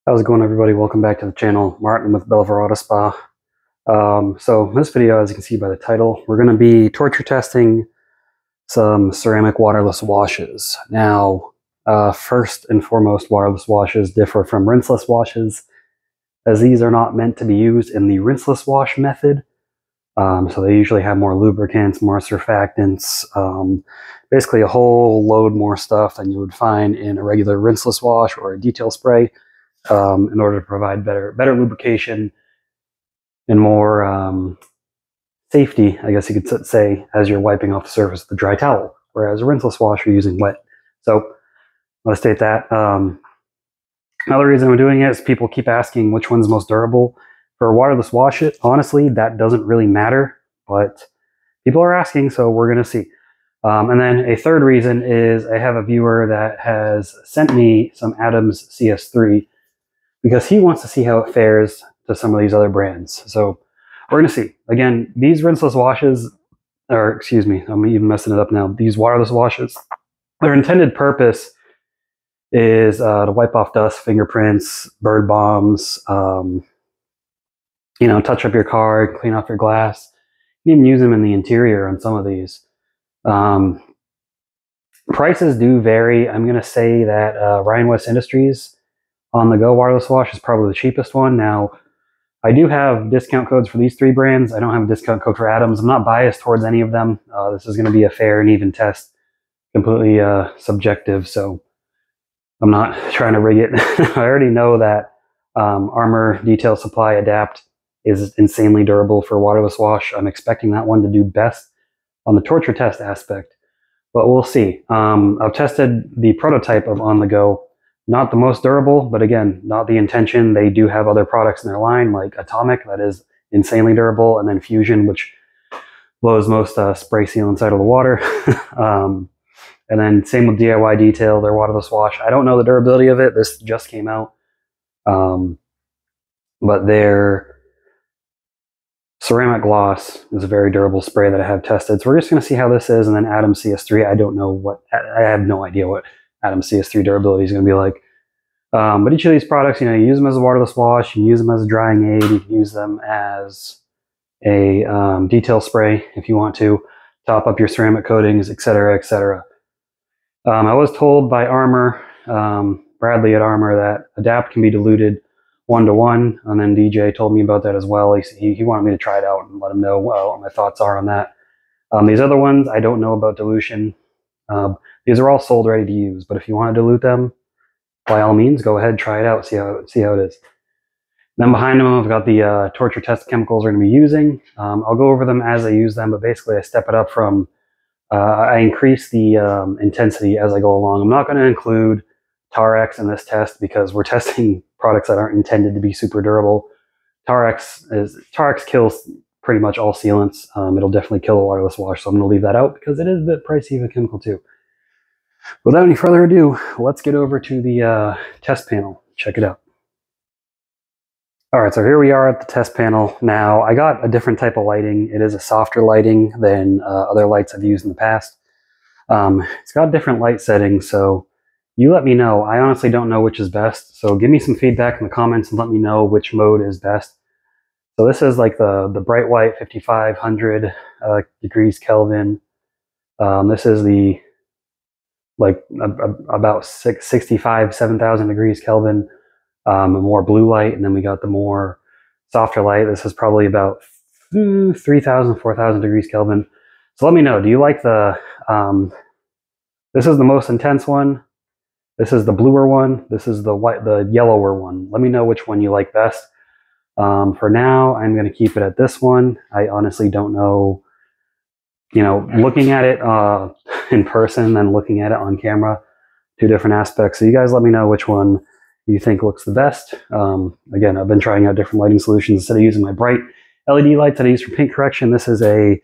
How's it going, everybody? Welcome back to the channel. Martin with Belvoir Auto Spa. So in this video, as you can see by the title, we're going to be torture testing some ceramic waterless washes. Now, first and foremost, waterless washes differ from rinseless washes, as these are not meant to be used in the rinseless wash method. So they usually have more lubricants, more surfactants, basically a whole load more stuff than you would find in a regular rinseless wash or a detail spray. In order to provide better lubrication and more safety, I guess you could say, as you're wiping off the surface with the dry towel, whereas a rinseless wash you're using wet. So I want to state that. Another reason I'm doing it is people keep asking which one's most durable. For a waterless wash, honestly, that doesn't really matter, but people are asking, so we're going to see. And then a third reason is I have a viewer that has sent me some Adams CS3 because he wants to see how it fares to some of these other brands. So we're going to see. Again, these rinseless washes, or excuse me, I'm even messing it up now. These waterless washes, their intended purpose is to wipe off dust, fingerprints, bird bombs, touch up your car, clean off your glass. You can even use them in the interior on some of these. Prices do vary. I'm going to say that Ryan West Industries On the Go Waterless Wash is probably the cheapest one. Now, I do have discount codes for these three brands. I don't have a discount code for Adams. I'm not biased towards any of them. This is going to be a fair and even test, completely subjective, so I'm not trying to rig it. I already know that Armour Detail Supply Adapt is insanely durable for waterless wash. I'm expecting that one to do best on the torture test aspect, but we'll see. I've tested the prototype of On the Go. Not the most durable, but again, not the intention. They do have other products in their line, like Atomic, that is insanely durable, and then Fusion, which blows most spray seal inside of the water. And then same with DIY Detail, their waterless wash. I don't know the durability of it. This just came out. But their ceramic gloss is a very durable spray that I have tested. So we're just going to see how this is. And then Adam CS3, I have no idea what Adam CS3 durability is going to be like. But each of these products, you use them as a waterless wash, you can use them as a drying aid, you can use them as a detail spray if you want to, top up your ceramic coatings, etc., etc. I was told by Armour, Bradley at Armour, that Adapt can be diluted 1-to-1, and then DJ told me about that as well. He wanted me to try it out and let him know what my thoughts are on that. These other ones, I don't know about dilution. These are all sold ready to use, but if you want to dilute them, by all means, go ahead, try it out, see how it is. Then behind them, I've got the torture test chemicals we're going to be using. I'll go over them as I use them, but basically I step it up from, I increase the intensity as I go along. I'm not going to include Tarex in this test because we're testing products that aren't intended to be super durable. Tarex kills pretty much all sealants. It'll definitely kill a waterless wash, so I'm going to leave that out because it is a bit pricey of a chemical too. Without any further ado, let's get over to the test panel. Check it out. All right, so here we are at the test panel. Now, I got a different type of lighting. It is a softer lighting than other lights I've used in the past. It's got different light settings, so you let me know. I honestly don't know which is best, so give me some feedback in the comments and let me know which mode is best. So this is like the bright white 5500 degrees Kelvin. This is the about 7,000 degrees Kelvin, a more blue light, and then we got the more softer light. This is probably about 3,000, 4,000 degrees Kelvin. So let me know, do you like this is the most intense one, this is the bluer one, this is the yellower one. Let me know which one you like best. For now, I'm going to keep it at this one. I honestly don't know, looking at it in person and looking at it on camera, two different aspects. So you guys let me know which one you think looks the best. Again, I've been trying out different lighting solutions. Instead of using my bright LED lights that I use for paint correction, this is a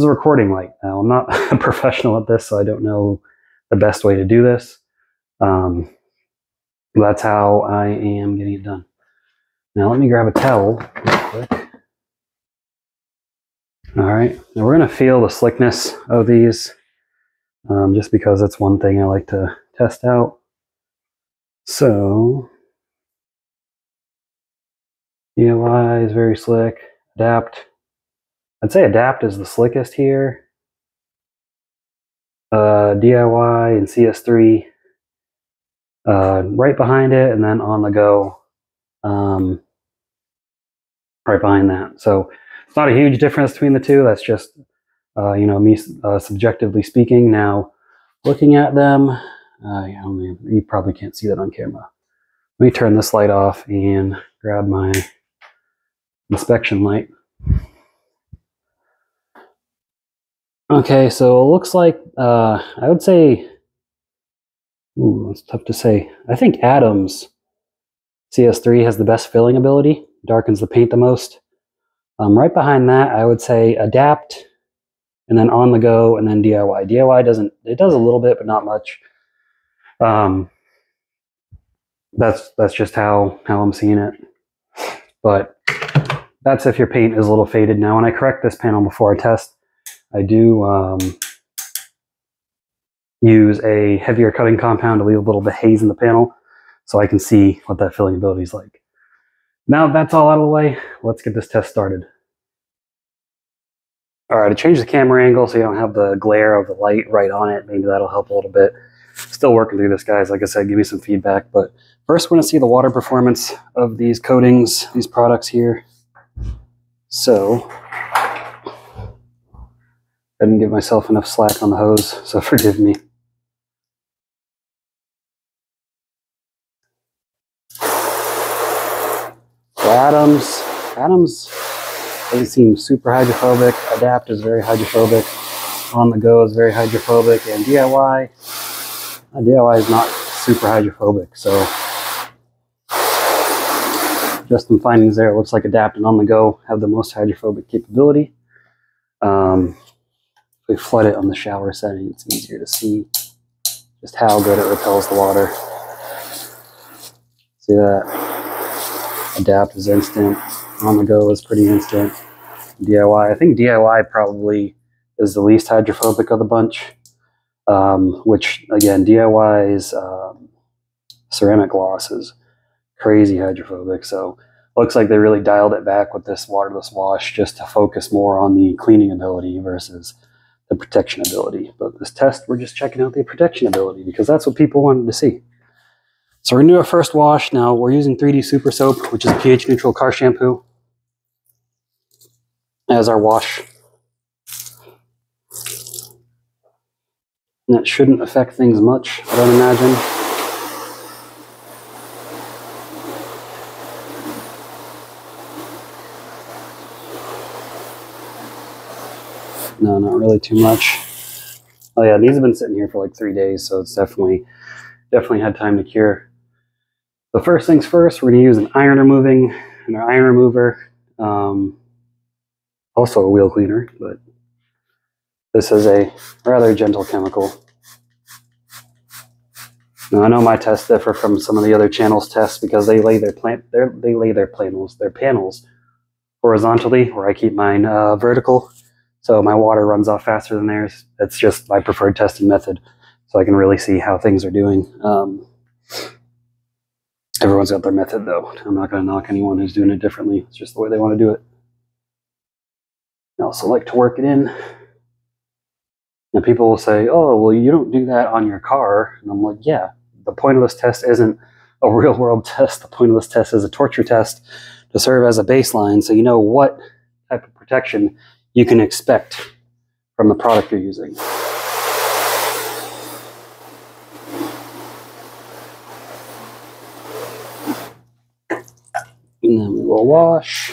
recording light. Now, I'm not a professional at this, so I don't know the best way to do this. That's how I am getting it done. Now let me grab a towel real quick. All right, now we're going to feel the slickness of these, just because that's one thing I like to test out. So DIY is very slick. Adapt. I'd say Adapt is the slickest here. DIY and CS3 right behind it, and then On the Go right behind that. So it's not a huge difference between the two. That's just me subjectively speaking. Now looking at them, you probably can't see that on camera. Let me turn this light off and grab my inspection light. Okay, so it looks like I would say, it's tough to say. I think Adam's CS3 has the best filling ability, darkens the paint the most. Right behind that, I would say Adapt, and then On the Go, and then DIY. DIY does a little bit, but not much. That's just how I'm seeing it. But that's if your paint is a little faded. Now, when I correct this panel before I test, I do use a heavier cutting compound to leave a little bit of haze in the panel so I can see what that filling ability is like. Now that's all out of the way, let's get this test started. All right, I changed the camera angle so you don't have the glare of the light right on it. Maybe that'll help a little bit. Still working through this, guys. Like I said, give me some feedback. But first, we're going to see the water performance of these coatings, these products here. So I didn't give myself enough slack on the hose, so forgive me. Adams doesn't seem super hydrophobic. Adapt is very hydrophobic. On the Go is very hydrophobic. And DIY is not super hydrophobic. So just some findings there. It looks like Adapt and On the Go have the most hydrophobic capability. If we flood it on the shower setting, it's easier to see just how good it repels the water. See that? Adapt is instant. On the Go is pretty instant. DIY, I think DIY probably is the least hydrophobic of the bunch. Which again, DIY's ceramic gloss is crazy hydrophobic. So looks like they really dialed it back with this waterless wash just to focus more on the cleaning ability versus the protection ability. But this test, we're just checking out the protection ability because that's what people wanted to see. So we're going to do our first wash. Now we're using 3D Super Soap, which is pH neutral car shampoo, as our wash. And that shouldn't affect things much, I don't imagine. No, not really too much. Oh yeah, these have been sitting here for like 3 days, so it's definitely had time to cure. So first things first, we're going to use an iron remover, also a wheel cleaner, but this is a rather gentle chemical. Now I know my tests differ from some of the other channels' tests because they lay their panels horizontally, where I keep mine vertical, so my water runs off faster than theirs. That's just my preferred testing method, so I can really see how things are doing. Everyone's got their method, though. I'm not going to knock anyone who's doing it differently. It's just the way they want to do it. I also like to work it in. And people will say, oh, well, you don't do that on your car. And I'm like, yeah, the point of this test isn't a real-world test. The point of this test is a torture test to serve as a baseline so you know what type of protection you can expect from the product you're using. And then we will wash.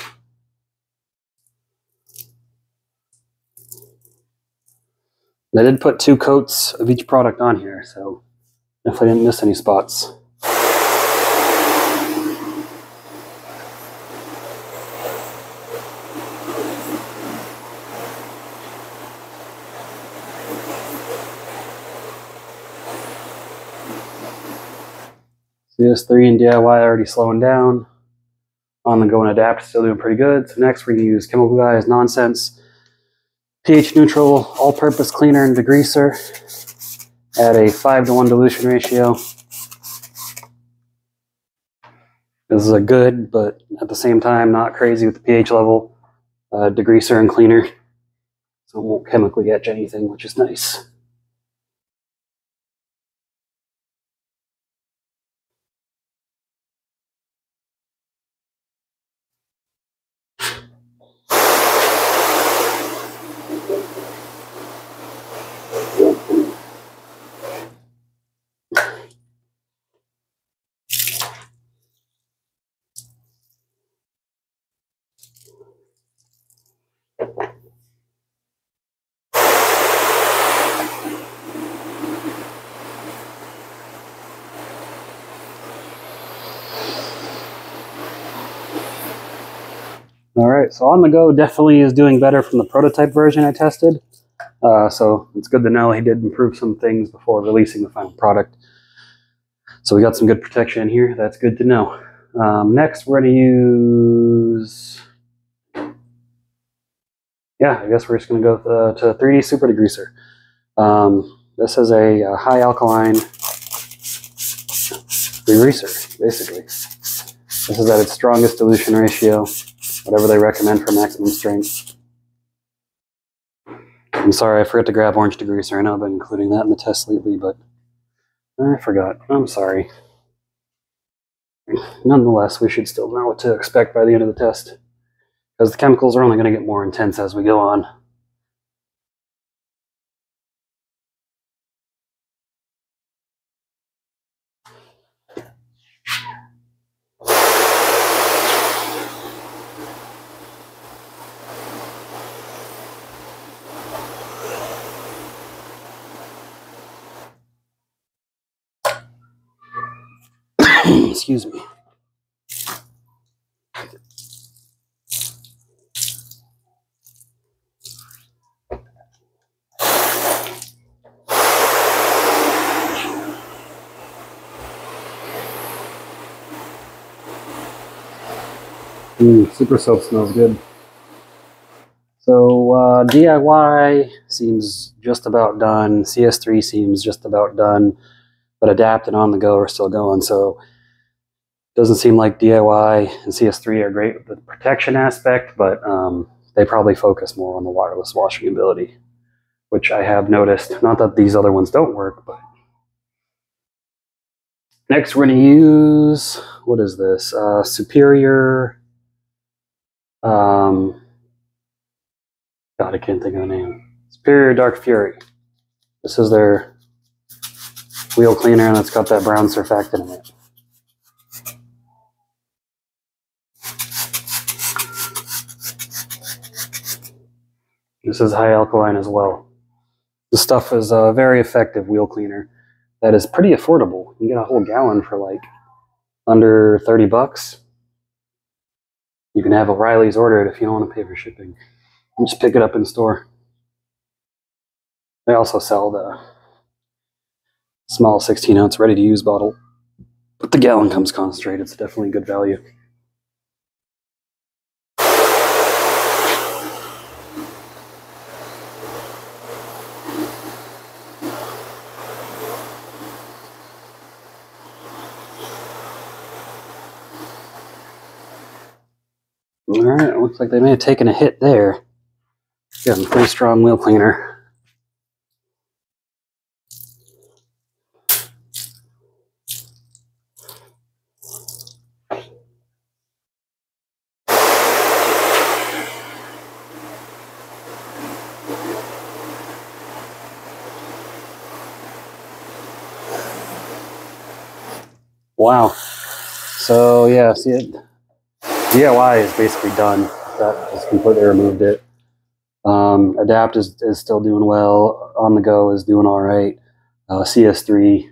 I did put 2 coats of each product on here, so definitely didn't miss any spots. CS3 and DIY already slowing down. On the Go and Adapt still doing pretty good. So next we're going to use Chemical Guy's Nonsense pH neutral all-purpose cleaner and degreaser at a 5:1 dilution ratio. This is a good, but at the same time, not crazy with the pH level, degreaser and cleaner. So it won't chemically etch anything, which is nice. All right, so On The Go definitely is doing better from the prototype version I tested. So it's good to know he did improve some things before releasing the final product. So we got some good protection in here. That's good to know. Next, we're going to use... Yeah, I guess we're just going to go to 3D Super Degreaser. This is a high alkaline degreaser, basically. This is at its strongest dilution ratio, whatever they recommend for maximum strength. I'm sorry, I forgot to grab orange degreaser. I know I've been including that in the test lately, but I forgot. I'm sorry. Nonetheless, we should still know what to expect by the end of the test, because the chemicals are only going to get more intense as we go on. Excuse me. Super soap smells good. So DIY seems just about done. CS3 seems just about done, but Adapt and On The Go are still going. So it doesn't seem like DIY and CS3 are great with the protection aspect, but they probably focus more on the waterless washing ability, which I have noticed. Not that these other ones don't work, but next we're going to use, what is this? Superior. God, I can't think of the name. Superior Dark Fury. This is their wheel cleaner, and it's got that brown surfactant in it. This is high alkaline as well. This stuff is a very effective wheel cleaner that is pretty affordable. You can get a whole gallon for like under 30 bucks. You can have O'Reilly's order it if you don't want to pay for shipping. You just pick it up in store. They also sell the small 16-ounce ready-to-use bottle, but the gallon comes concentrated. It's definitely good value. All right, it looks like they may have taken a hit there. Got a pretty strong wheel cleaner. Wow. So yeah, see it. DIY is basically done. That just completely removed it. Adapt is still doing well. On The Go is doing all right. CS3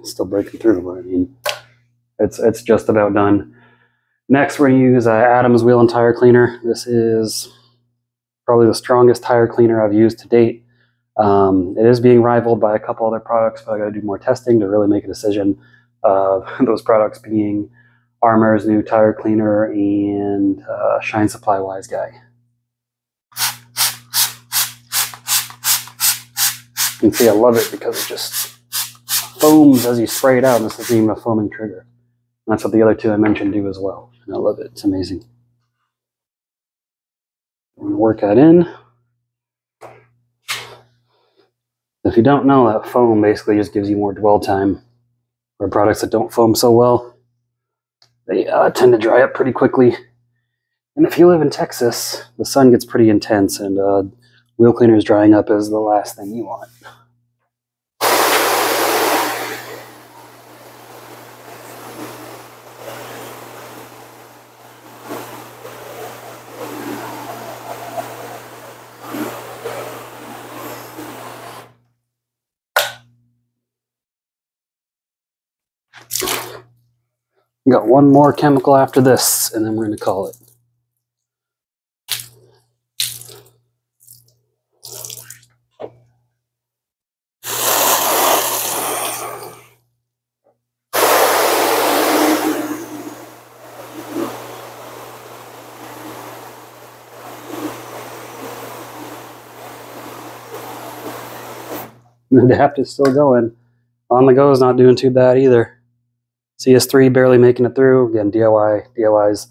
still breaking through, but I mean, it's just about done. Next, we're going to use Adam's Wheel and Tire Cleaner. This is probably the strongest tire cleaner I've used to date. It is being rivaled by a couple other products, but I got to do more testing to really make a decision. Those products being Armour's new tire cleaner and Shine Supply Wise Guy. You can see I love it because it just foams as you spray it out, and this isn't even a foaming trigger. That's what the other two I mentioned do as well. And I love it. It's amazing. I'm going to work that in. If you don't know, that foam basically just gives you more dwell time. Where products that don't foam so well, they tend to dry up pretty quickly. And if you live in Texas, the sun gets pretty intense, and wheel cleaners drying up is the last thing you want. Got one more chemical after this, and then we're going to call it. The adapt is still going. On the go is not doing too bad either. CS3 barely making it through. Again, DIY's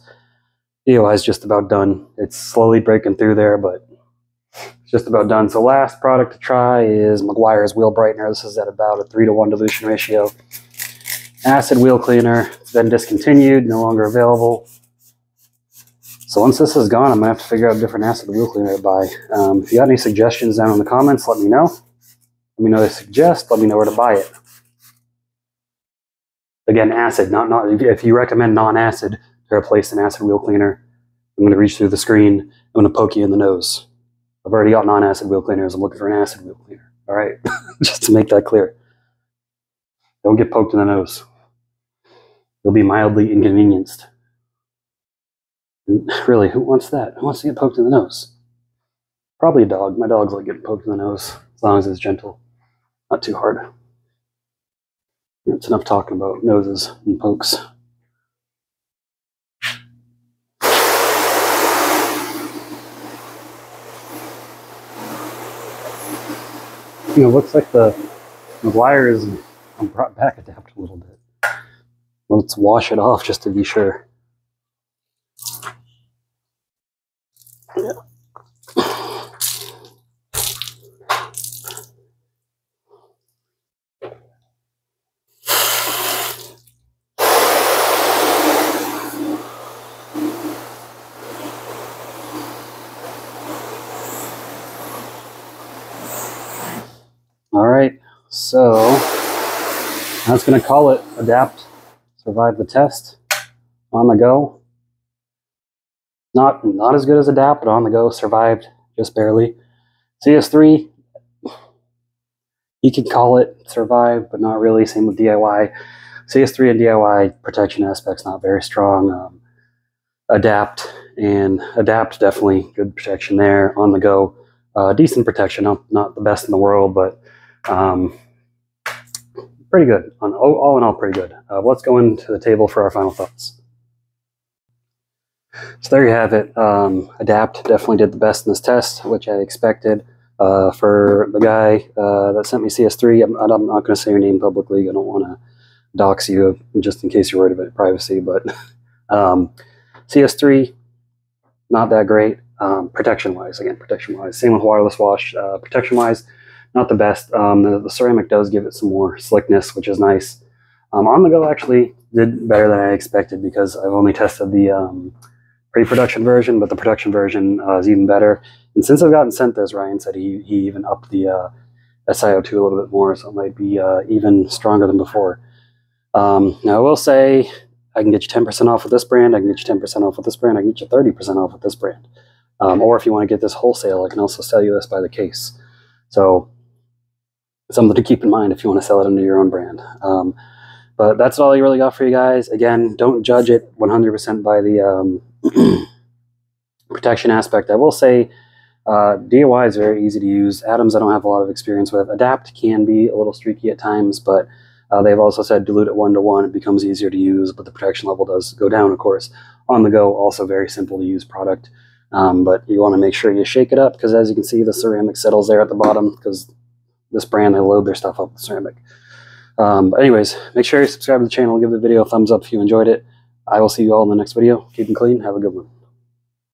just about done. It's slowly breaking through there, but it's just about done. So last product to try is Meguiar's Wheel Brightener. This is at about a 3-to-1 dilution ratio. Acid wheel cleaner. It's been discontinued, no longer available. So once this is gone, I'm going to have to figure out a different acid wheel cleaner to buy. If you got any suggestions down in the comments, let me know. Let me know what to suggest. Let me know where to buy it. Again, acid, not if you recommend non-acid to replace an acid wheel cleaner, I'm going to reach through the screen. I'm going to poke you in the nose. I've already got non-acid wheel cleaners. I'm looking for an acid wheel cleaner. All right, just to make that clear. Don't get poked in the nose. You'll be mildly inconvenienced. And really, who wants that? Who wants to get poked in the nose? Probably a dog. My dogs like getting poked in the nose, as long as it's gentle, not too hard. That's enough talking about noses and pokes. You know, looks like the wire is brought back adapt a little bit. Let's wash it off just to be sure. Yeah. All right, so that's going to call it adapt, survive the test, on the go. Not as good as adapt, but on the go, survived just barely. CS3, you could call it survive, but not really. Same with DIY. CS3 and DIY protection aspects not very strong. Adapt definitely good protection there. On the go, decent protection, not the best in the world, but pretty good. All in all, pretty good. Let's go into the table for our final thoughts. So there you have it. Adapt definitely did the best in this test, which I expected. For the guy that sent me CS3, I'm not going to say your name publicly. I don't want to dox you just in case you're worried about privacy, but CS3, not that great. Protection-wise, same with Waterless wash. Protection-wise, not the best. The ceramic does give it some more slickness, which is nice. On the go actually did better than I expected because I've only tested the pre-production version, but the production version is even better. And since I've gotten sent this, Ryan said he even upped the SiO2 a little bit more, so it might be even stronger than before. Now I will say I can get you 10% off with this brand, I can get you 10% off with this brand, I can get you 30% off with this brand. Or if you want to get this wholesale, I can also sell you this by the case. So something to keep in mind if you want to sell it under your own brand. But that's all I really got for you guys. Again, don't judge it 100% by the protection aspect. I will say DIY is very easy to use. Atoms I don't have a lot of experience with. Adapt can be a little streaky at times, but they've also said dilute it 1-to-1. It becomes easier to use, but the protection level does go down, of course. On the go, also very simple to use product. But you want to make sure you shake it up because as you can see, the ceramic settles there at the bottom because this brand, they load their stuff up with ceramic. But anyways, make sure you subscribe to the channel, give the video a thumbs up if you enjoyed it. I will see you all in the next video. Keep them clean. Have a good one.